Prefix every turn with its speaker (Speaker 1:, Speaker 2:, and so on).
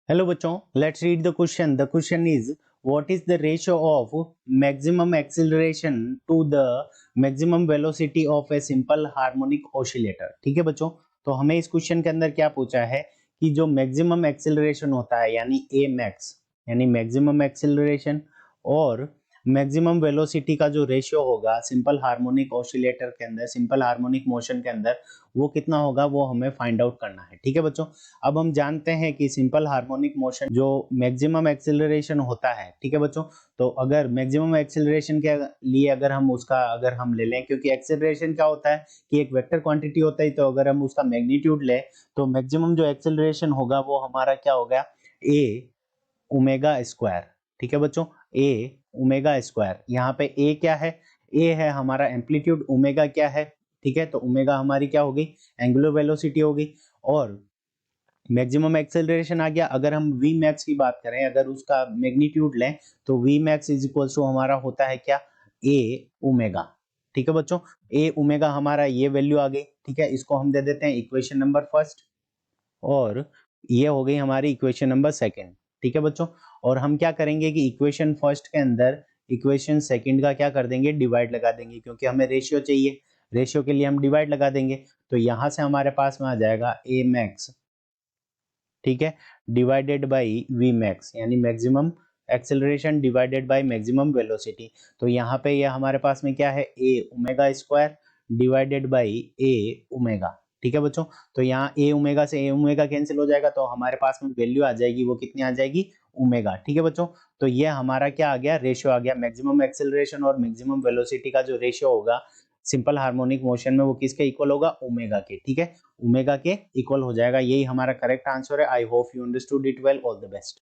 Speaker 1: Hello बच्चों, let's read the question. The question is, what is the ratio of maximum acceleration to the maximum velocity of a simple harmonic oscillator? ठीक है बच्चों, तो हमें इस question के अंदर क्या पूछा है कि जो मैक्सिमम एक्सेलरेशन होता है यानी ए मैक्स यानी मैक्सिमम एक्सेलरेशन और मैक्सिमम वेलोसिटी का जो रेशियो होगा सिंपल हार्मोनिक ऑसिलेटर के अंदर, सिंपल हार्मोनिक मोशन के अंदर, वो कितना होगा वो हमें फाइंड आउट करना है। ठीक है बच्चों, अब हम जानते हैं कि सिंपल हार्मोनिक मोशन जो मैक्सिमम एक्सेलरेशन होता है, ठीक है बच्चों, तो अगर मैक्सिमम एक्सेलरेशन के लिए अगर हम ले लें, क्योंकि एक्सेलरेशन क्या होता है कि एक वेक्टर क्वांटिटी होता है, तो अगर हम उसका मैग्नीट्यूड लें तो मैक्सिमम जो एक्सेलरेशन होगा वो हमारा क्या होगा, ए ओमेगा स्क्वायर। ठीक है बच्चों, ए ओमेगा स्क्वायर। यहाँ पे ए क्या है, ए है हमारा एम्पलीट्यूड, ओमेगा क्या है, ठीक है, तो ओमेगा हमारी क्या होगी, एंगुलर वेलोसिटी होगी, और मैक्सिमम एक्सेलरेशन आ गया। अगर हम वी मैक्स की बात करें, अगर उसका मैग्नीट्यूड लें तो V max is equal to हमारा होता है क्या, ए ओमेगा। ठीक है बच्चों, ए ओमेगा हमारा ये वैल्यू आ गई। ठीक है, इसको हम दे देते हैं इक्वेशन नंबर फर्स्ट, और ये हो गई हमारी इक्वेशन नंबर सेकंड। ठीक है बच्चों, और हम क्या करेंगे कि इक्वेशन फर्स्ट के अंदर इक्वेशन सेकंड का क्या कर देंगे, डिवाइड लगा देंगे, क्योंकि हमें रेशियो चाहिए, रेशियो के लिए हम डिवाइड लगा देंगे। तो यहां से हमारे पास में आ जाएगा ए मैक्स, ठीक है, डिवाइडेड बाई वी मैक्स यानी maximum acceleration divided by maximum velocity. तो यहाँ पे ये हमारे पास में क्या है, A omega square divided by A omega. ठीक है बच्चों, तो यहाँ ए ओमेगा से ए ओमेगा कैंसिल हो जाएगा, तो हमारे पास में वैल्यू आ जाएगी, वो कितनी आ जाएगी, ओमेगा। ठीक है बच्चों, तो ये हमारा क्या आ गया, रेशियो आ गया, मैक्सिमम एक्सेलरेशन और मैक्सिमम वेलोसिटी का जो रेशियो होगा सिंपल हार्मोनिक मोशन में वो किसके इक्वल होगा, ओमेगा के। ठीक है, ओमेगा के इक्वल हो जाएगा। यही हमारा करेक्ट आंसर है। I hope you understood it well. All the best.